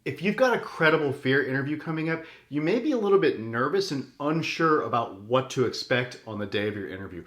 If you've got a credible fear interview coming up, you may be a little bit nervous and unsure about what to expect on the day of your interview.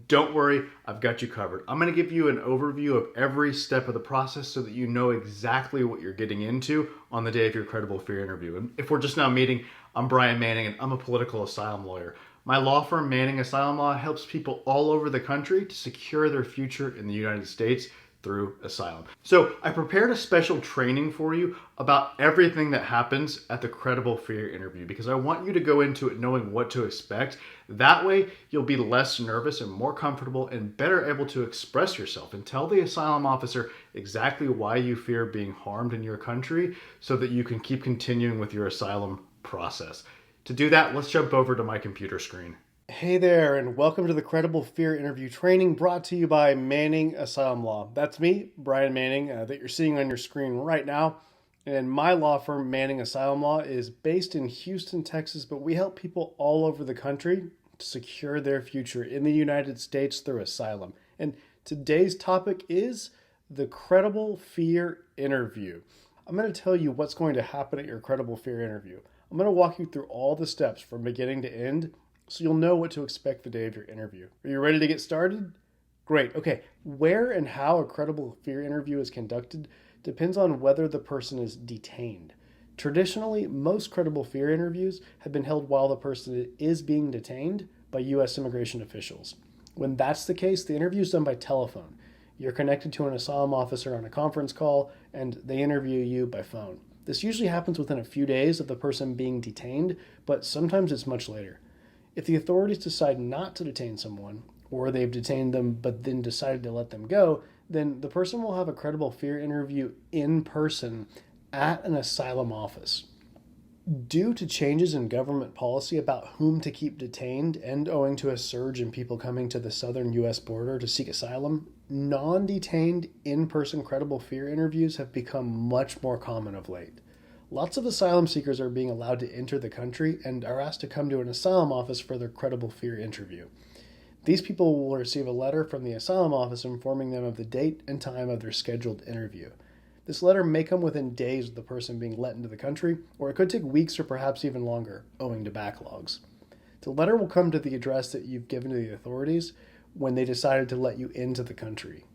Don't worry, I've got you covered. I'm going to give you an overview of every step of the process so that you know exactly what you're getting into on the day of your credible fear interview. And if we're just now meeting, I'm Brian Manning and I'm a political asylum lawyer. My law firm, Manning Asylum Law, helps people all over the country to secure their future in the United States through asylum. So I prepared a special training for you about everything that happens at the credible fear interview because I want you to go into it knowing what to expect. That way you'll be less nervous and more comfortable and better able to express yourself and tell the asylum officer exactly why you fear being harmed in your country so that you can keep continuing with your asylum process. To do that, let's jump over to my computer screen. Hey there, and welcome to the Credible Fear interview training brought to you by Manning Asylum Law. That's me, Brian Manning, that you're seeing on your screen right now. And my law firm, Manning Asylum Law, is based in Houston, Texas, but we help people all over the country to secure their future in the United States through asylum. And today's topic is the Credible Fear interview. I'm going to tell you what's going to happen at your Credible Fear interview. I'm going to walk you through all the steps from beginning to end, so you'll know what to expect the day of your interview. Are you ready to get started? Great. Okay. Where and how a credible fear interview is conducted depends on whether the person is detained. Traditionally, most credible fear interviews have been held while the person is being detained by U.S. immigration officials. When that's the case, the interview is done by telephone. You're connected to an asylum officer on a conference call, and they interview you by phone. This usually happens within a few days of the person being detained, but sometimes it's much later. If the authorities decide not to detain someone, or they've detained them but then decided to let them go, then the person will have a credible fear interview in person at an asylum office. Due to changes in government policy about whom to keep detained and owing to a surge in people coming to the southern U.S. border to seek asylum, non-detained in-person credible fear interviews have become much more common of late. Lots of asylum seekers are being allowed to enter the country and are asked to come to an asylum office for their credible fear interview. These people will receive a letter from the asylum office informing them of the date and time of their scheduled interview. This letter may come within days of the person being let into the country, or it could take weeks or perhaps even longer, owing to backlogs. The letter will come to the address that you've given to the authorities when they decided to let you into the country.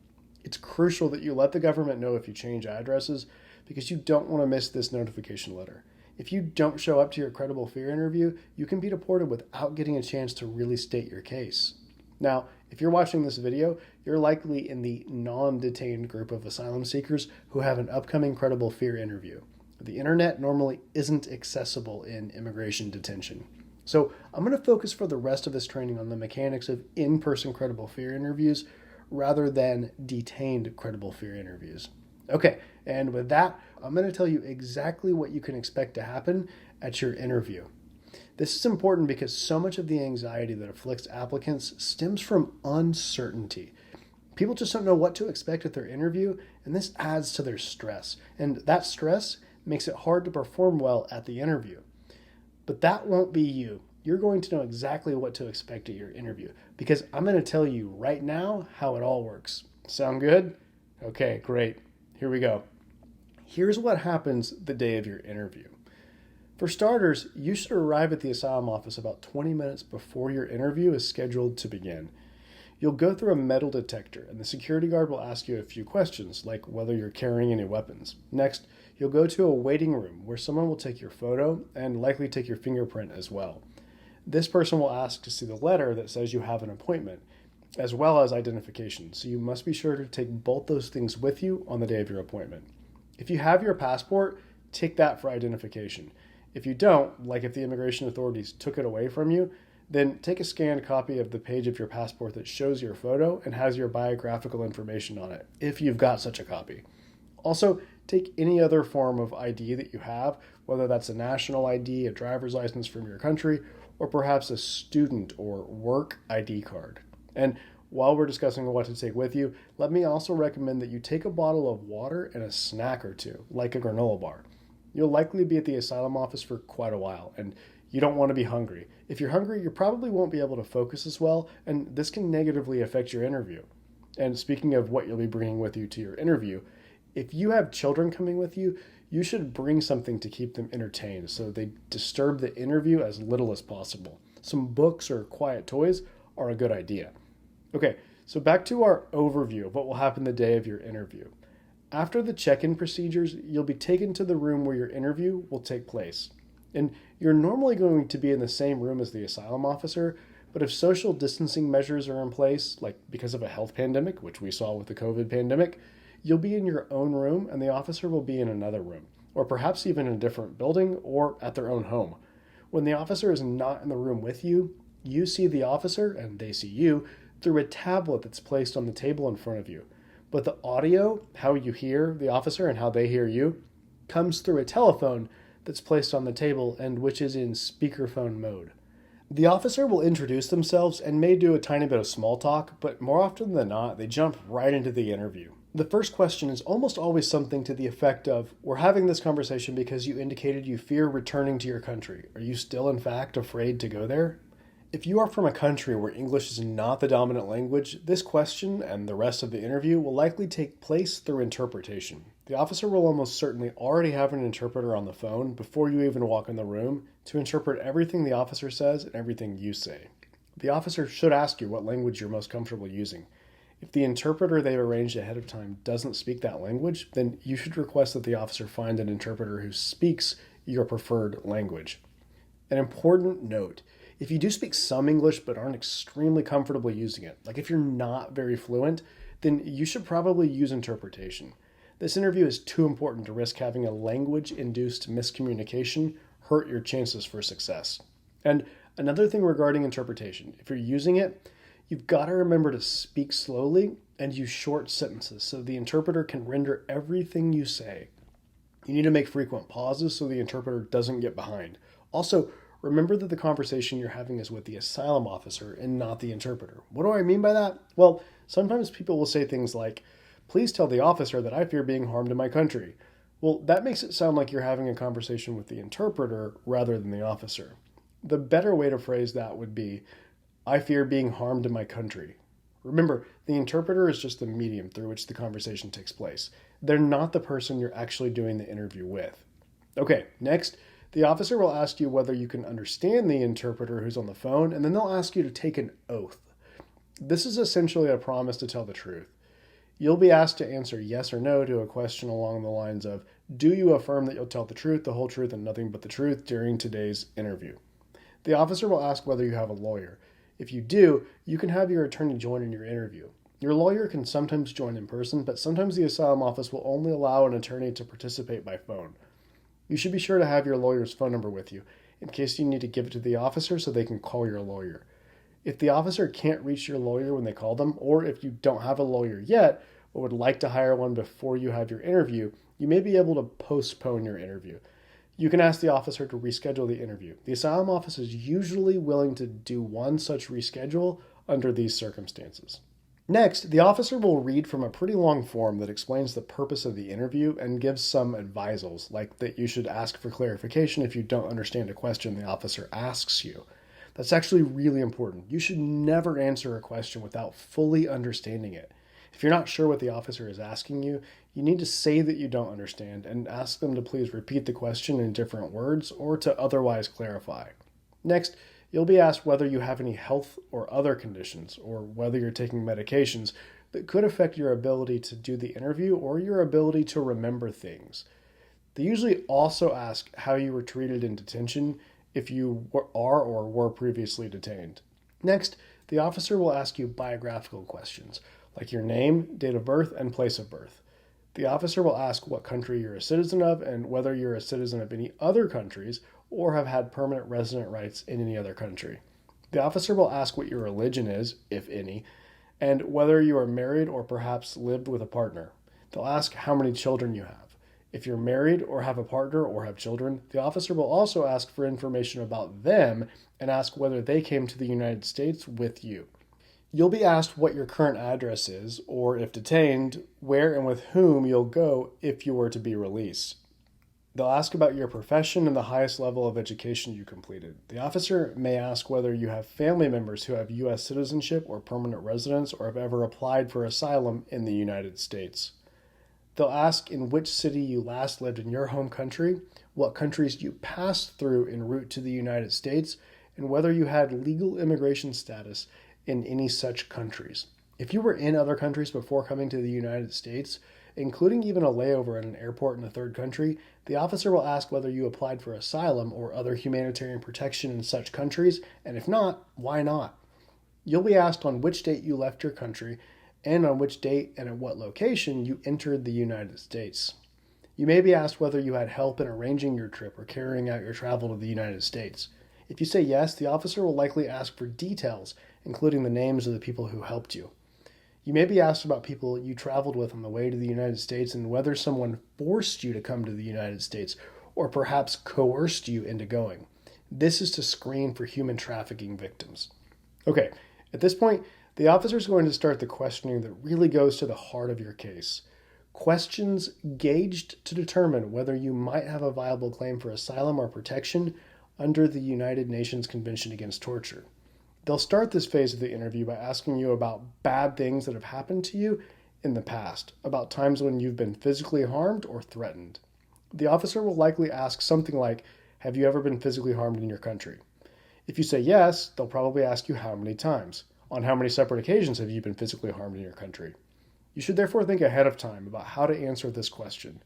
It's crucial that you let the government know if you change addresses, because you don't want to miss this notification letter. If you don't show up to your credible fear interview, you can be deported without getting a chance to really state your case. Now, if you're watching this video, you're likely in the non-detained group of asylum seekers who have an upcoming credible fear interview. The internet normally isn't accessible in immigration detention. So I'm going to focus for the rest of this training on the mechanics of in-person credible fear interviews rather than detained credible fear interviews. Okay, and with that, I'm going to tell you exactly what you can expect to happen at your interview. This is important because so much of the anxiety that afflicts applicants stems from uncertainty. People just don't know what to expect at their interview, and this adds to their stress. And that stress makes it hard to perform well at the interview. But that won't be you. You're going to know exactly what to expect at your interview because I'm going to tell you right now how it all works. Sound good? Okay, great. Here we go. Here's what happens the day of your interview. For starters, you should arrive at the asylum office about 20 minutes before your interview is scheduled to begin. You'll go through a metal detector, and the security guard will ask you a few questions, like whether you're carrying any weapons. Next, you'll go to a waiting room where someone will take your photo and likely take your fingerprint as well. This person will ask to see the letter that says you have an appointment, as well as identification, so you must be sure to take both those things with you on the day of your appointment. If you have your passport, take that for identification. If you don't, like if the immigration authorities took it away from you, then take a scanned copy of the page of your passport that shows your photo and has your biographical information on it, if you've got such a copy. Also, take any other form of ID that you have, whether that's a national ID, a driver's license from your country, or perhaps a student or work ID card. And while we're discussing what to take with you, let me also recommend that you take a bottle of water and a snack or two, like a granola bar. You'll likely be at the asylum office for quite a while, and you don't want to be hungry. If you're hungry, you probably won't be able to focus as well, and this can negatively affect your interview. And speaking of what you'll be bringing with you to your interview, if you have children coming with you, you should bring something to keep them entertained so they disturb the interview as little as possible. Some books or quiet toys are a good idea. Okay, so back to our overview of what will happen the day of your interview. After the check-in procedures, you'll be taken to the room where your interview will take place. And you're normally going to be in the same room as the asylum officer, but if social distancing measures are in place, like because of a health pandemic, which we saw with the COVID pandemic, you'll be in your own room and the officer will be in another room, or perhaps even in a different building or at their own home. When the officer is not in the room with you, you see the officer and they see you through a tablet that's placed on the table in front of you. But the audio, how you hear the officer and how they hear you, comes through a telephone that's placed on the table and which is in speakerphone mode. The officer will introduce themselves and may do a tiny bit of small talk, but more often than not, they jump right into the interview. The first question is almost always something to the effect of, "We're having this conversation because you indicated you fear returning to your country. Are you still, in fact, afraid to go there?" If you are from a country where English is not the dominant language, this question and the rest of the interview will likely take place through interpretation. The officer will almost certainly already have an interpreter on the phone before you even walk in the room to interpret everything the officer says and everything you say. The officer should ask you what language you're most comfortable using. If the interpreter they've arranged ahead of time doesn't speak that language, then you should request that the officer find an interpreter who speaks your preferred language. An important note: if you do speak some English but aren't extremely comfortable using it, like if you're not very fluent, then you should probably use interpretation. This interview is too important to risk having a language-induced miscommunication hurt your chances for success. And another thing regarding interpretation: if you're using it, you've got to remember to speak slowly and use short sentences so the interpreter can render everything you say. You need to make frequent pauses so the interpreter doesn't get behind. Also, remember that the conversation you're having is with the asylum officer and not the interpreter. What do I mean by that? Well, sometimes people will say things like, "Please tell the officer that I fear being harmed in my country." Well, that makes it sound like you're having a conversation with the interpreter rather than the officer. The better way to phrase that would be, "I fear being harmed in my country." Remember, the interpreter is just the medium through which the conversation takes place. They're not the person you're actually doing the interview with. Okay, next, the officer will ask you whether you can understand the interpreter who's on the phone, and then they'll ask you to take an oath. This is essentially a promise to tell the truth. You'll be asked to answer yes or no to a question along the lines of, "Do you affirm that you'll tell the truth, the whole truth, and nothing but the truth during today's interview?" The officer will ask whether you have a lawyer. If you do, you can have your attorney join in your interview. Your lawyer can sometimes join in person, but sometimes the asylum office will only allow an attorney to participate by phone. You should be sure to have your lawyer's phone number with you in case you need to give it to the officer so they can call your lawyer. If the officer can't reach your lawyer when they call them, or if you don't have a lawyer yet or would like to hire one before you have your interview, you may be able to postpone your interview. You can ask the officer to reschedule the interview. The asylum office is usually willing to do one such reschedule under these circumstances. Next, the officer will read from a pretty long form that explains the purpose of the interview and gives some advisals, like that you should ask for clarification if you don't understand a question the officer asks you. That's actually really important. You should never answer a question without fully understanding it. If you're not sure what the officer is asking you, you need to say that you don't understand and ask them to please repeat the question in different words or to otherwise clarify. Next, you'll be asked whether you have any health or other conditions, or whether you're taking medications that could affect your ability to do the interview or your ability to remember things. They usually also ask how you were treated in detention if you are or were previously detained. Next, the officer will ask you biographical questions, like your name, date of birth, and place of birth. The officer will ask what country you're a citizen of and whether you're a citizen of any other countries or have had permanent resident rights in any other country. The officer will ask what your religion is, if any, and whether you are married or perhaps lived with a partner. They'll ask how many children you have. If you're married or have a partner or have children, the officer will also ask for information about them and ask whether they came to the United States with you. You'll be asked what your current address is, or if detained, where and with whom you'll go if you were to be released. They'll ask about your profession and the highest level of education you completed. The officer may ask whether you have family members who have U.S. citizenship or permanent residence or have ever applied for asylum in the United States. They'll ask in which city you last lived in your home country, what countries you passed through en route to the United States, and whether you had legal immigration status in any such countries. If you were in other countries before coming to the United States, including even a layover at an airport in a third country, the officer will ask whether you applied for asylum or other humanitarian protection in such countries, and if not, why not? You'll be asked on which date you left your country and on which date and at what location you entered the United States. You may be asked whether you had help in arranging your trip or carrying out your travel to the United States. If you say yes, the officer will likely ask for details, including the names of the people who helped you. You may be asked about people you traveled with on the way to the United States and whether someone forced you to come to the United States or perhaps coerced you into going. This is to screen for human trafficking victims. Okay, at this point, the officer is going to start the questioning that really goes to the heart of your case. Questions gauged to determine whether you might have a viable claim for asylum or protection under the United Nations Convention Against Torture. They'll start this phase of the interview by asking you about bad things that have happened to you in the past, about times when you've been physically harmed or threatened. The officer will likely ask something like, have you ever been physically harmed in your country? If you say yes, they'll probably ask you how many times. On how many separate occasions have you been physically harmed in your country? You should therefore think ahead of time about how to answer this question.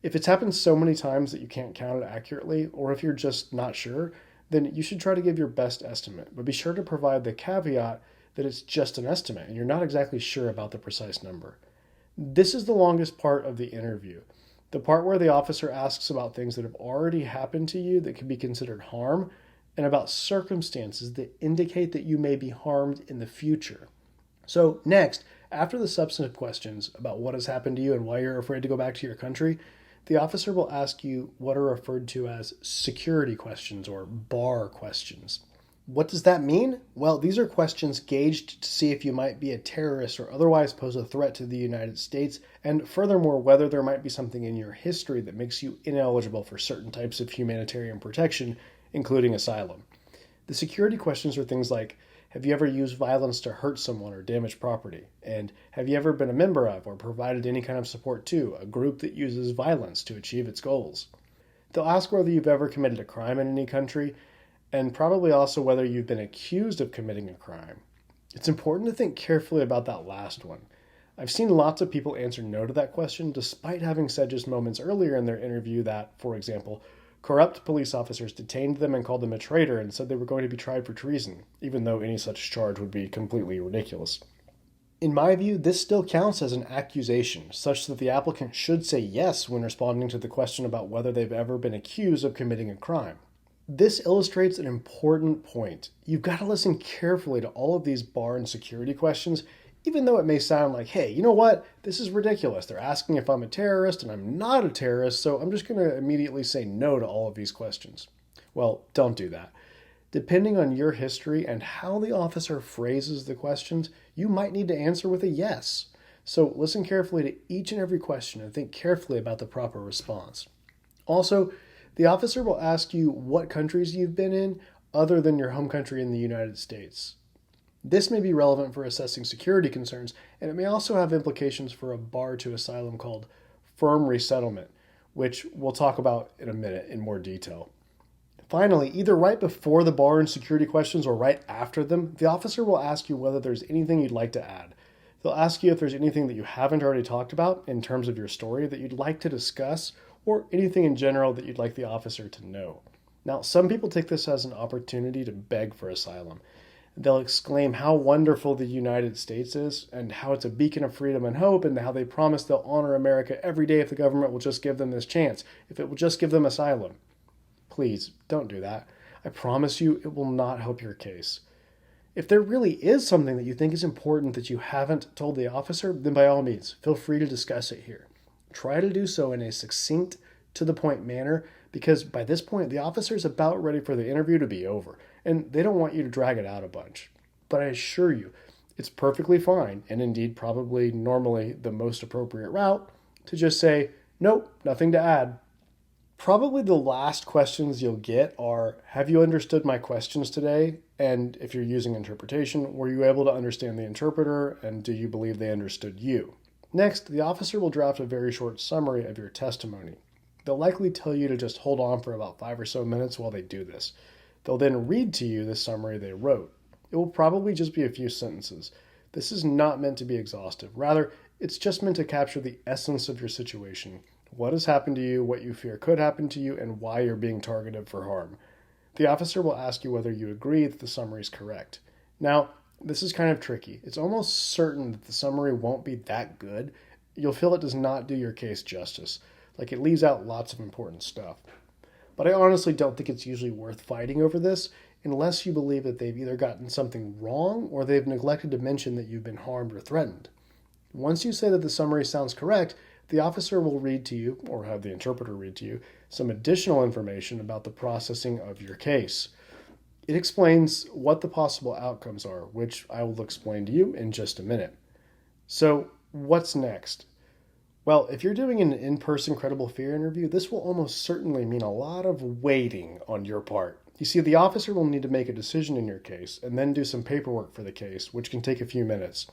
If it's happened so many times that you can't count it accurately, or if you're just not sure, then you should try to give your best estimate, but be sure to provide the caveat that it's just an estimate and you're not exactly sure about the precise number. This is the longest part of the interview, the part where the officer asks about things that have already happened to you that can be considered harm, and about circumstances that indicate that you may be harmed in the future. So next, after the substantive questions about what has happened to you and why you're afraid to go back to your country, the officer will ask you what are referred to as security questions or bar questions. What does that mean? Well, these are questions gauged to see if you might be a terrorist or otherwise pose a threat to the United States, and furthermore, whether there might be something in your history that makes you ineligible for certain types of humanitarian protection, including asylum. The security questions are things like, have you ever used violence to hurt someone or damage property? And have you ever been a member of or provided any kind of support to a group that uses violence to achieve its goals? They'll ask whether you've ever committed a crime in any country, and probably also whether you've been accused of committing a crime. It's important to think carefully about that last one. I've seen lots of people answer no to that question, despite having said just moments earlier in their interview that, for example, corrupt police officers detained them and called them a traitor and said they were going to be tried for treason, even though any such charge would be completely ridiculous. In my view, this still counts as an accusation, such that the applicant should say yes when responding to the question about whether they've ever been accused of committing a crime. This illustrates an important point. You've got to listen carefully to all of these bar and security questions, even though it may sound like, hey, you know what? This is ridiculous. They're asking if I'm a terrorist, and I'm not a terrorist, so I'm just going to immediately say no to all of these questions. Well, don't do that. Depending on your history and how the officer phrases the questions, you might need to answer with a yes. So listen carefully to each and every question and think carefully about the proper response. Also, the officer will ask you what countries you've been in other than your home country in the United States. This may be relevant for assessing security concerns, and it may also have implications for a bar to asylum called firm resettlement, which we'll talk about in a minute in more detail. Finally, either right before the bar and security questions or right after them, the officer will ask you whether there's anything you'd like to add. They'll ask you if there's anything that you haven't already talked about in terms of your story that you'd like to discuss, or anything in general that you'd like the officer to know. Now, some people take this as an opportunity to beg for asylum. They'll exclaim how wonderful the United States is and how it's a beacon of freedom and hope, and how they promise they'll honor America every day if the government will just give them this chance, if it will just give them asylum. Please, don't do that. I promise you it will not help your case. If there really is something that you think is important that you haven't told the officer, then by all means, feel free to discuss it here. Try to do so in a succinct, to-the-point manner, because by this point, the officer is about ready for the interview to be over, and they don't want you to drag it out a bunch. But I assure you, it's perfectly fine, and indeed probably normally the most appropriate route, to just say, nope, nothing to add. Probably the last questions you'll get are, have you understood my questions today? And if you're using interpretation, were you able to understand the interpreter? And do you believe they understood you? Next, the officer will draft a very short summary of your testimony. They'll likely tell you to just hold on for about 5 or so minutes while they do this. They'll then read to you the summary they wrote. It will probably just be a few sentences. This is not meant to be exhaustive. Rather, it's just meant to capture the essence of your situation. What has happened to you, what you fear could happen to you, and why you're being targeted for harm. The officer will ask you whether you agree that the summary is correct. Now, this is kind of tricky. It's almost certain that the summary won't be that good. You'll feel it does not do your case justice. Like it leaves out lots of important stuff. But I honestly don't think it's usually worth fighting over this unless you believe that they've either gotten something wrong or they've neglected to mention that you've been harmed or threatened. Once you say that the summary sounds correct, the officer will read to you, or have the interpreter read to you, some additional information about the processing of your case. It explains what the possible outcomes are, which I will explain to you in just a minute. So, what's next? Well, if you're doing an in-person credible fear interview, this will almost certainly mean a lot of waiting on your part. You see, the officer will need to make a decision in your case and then do some paperwork for the case, which can take a few minutes.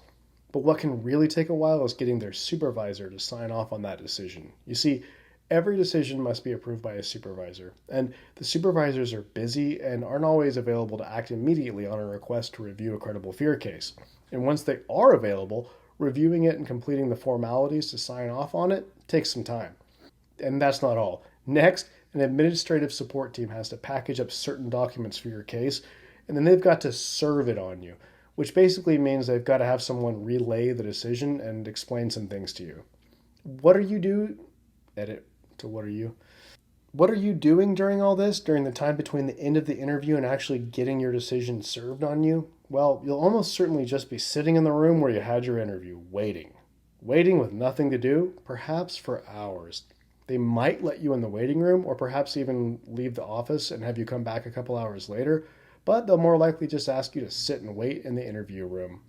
But what can really take a while is getting their supervisor to sign off on that decision. You see, every decision must be approved by a supervisor, and the supervisors are busy and aren't always available to act immediately on a request to review a credible fear case. And once they are available, reviewing it and completing the formalities to sign off on it takes some time. And that's not all. Next, an administrative support team has to package up certain documents for your case, and then they've got to serve it on you, which basically means they've got to have someone relay the decision and explain some things to you. What are you doing during all this, during the time between the end of the interview and actually getting your decision served on you? Well, you'll almost certainly just be sitting in the room where you had your interview, waiting with nothing to do, perhaps for hours. They might let you in the waiting room or perhaps even leave the office and have you come back a couple hours later, but they'll more likely just ask you to sit and wait in the interview room.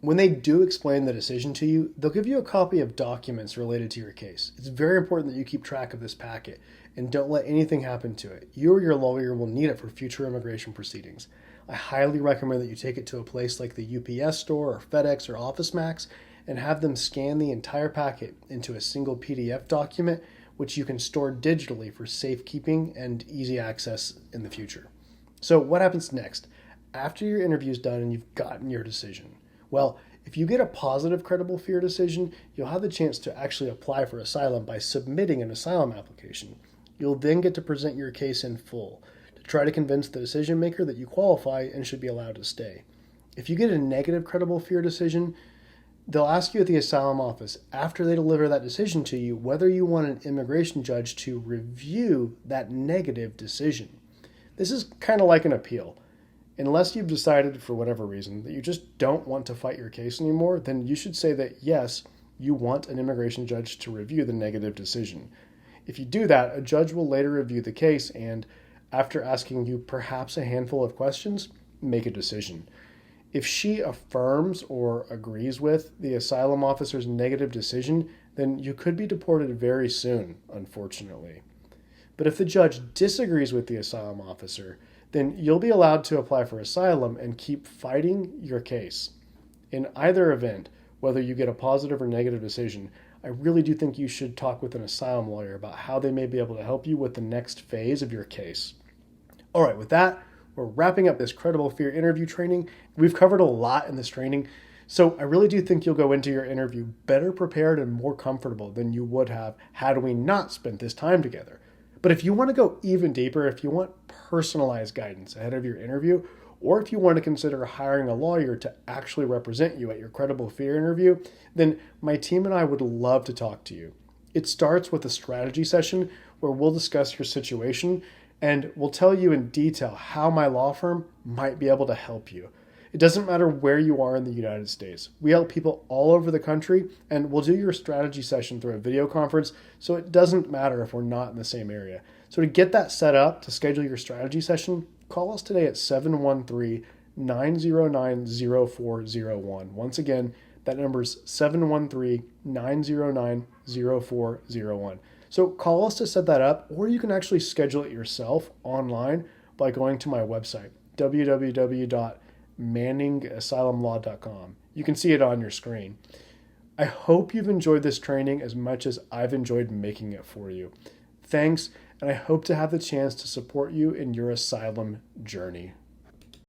When they do explain the decision to you, they'll give you a copy of documents related to your case. It's very important that you keep track of this packet and don't let anything happen to it. You or your lawyer will need it for future immigration proceedings. I highly recommend that you take it to a place like the UPS store or FedEx or OfficeMax and have them scan the entire packet into a single PDF document, which you can store digitally for safekeeping and easy access in the future. So what happens next? After your interview is done and you've gotten your decision? Well, if you get a positive credible fear decision, you'll have the chance to actually apply for asylum by submitting an asylum application. You'll then get to present your case in full to try to convince the decision maker that you qualify and should be allowed to stay. If you get a negative credible fear decision, they'll ask you at the asylum office, after they deliver that decision to you, whether you want an immigration judge to review that negative decision. This is kind of like an appeal. Unless you've decided for whatever reason that you just don't want to fight your case anymore, then you should say that yes, you want an immigration judge to review the negative decision. If you do that, a judge will later review the case and, after asking you perhaps a handful of questions, make a decision. If she affirms or agrees with the asylum officer's negative decision, then you could be deported very soon, unfortunately. But if the judge disagrees with the asylum officer, then you'll be allowed to apply for asylum and keep fighting your case. In either event, whether you get a positive or negative decision, I really do think you should talk with an asylum lawyer about how they may be able to help you with the next phase of your case. All right, with that, we're wrapping up this credible fear interview training. We've covered a lot in this training, so I really do think you'll go into your interview better prepared and more comfortable than you would have had we not spent this time together. But if you want to go even deeper, if you want personalized guidance ahead of your interview, or if you want to consider hiring a lawyer to actually represent you at your credible fear interview, then my team and I would love to talk to you. It starts with a strategy session where we'll discuss your situation and we'll tell you in detail how my law firm might be able to help you. It doesn't matter where you are in the United States. We help people all over the country, and we'll do your strategy session through a video conference, so it doesn't matter if we're not in the same area. So to get that set up, to schedule your strategy session, call us today at 713-909-0401. Once again, that number is 713-909-0401. So call us to set that up, or you can actually schedule it yourself online by going to my website, www.manningasylumlaw.com. You can see it on your screen. I hope you've enjoyed this training as much as I've enjoyed making it for you. Thanks, and I hope to have the chance to support you in your asylum journey.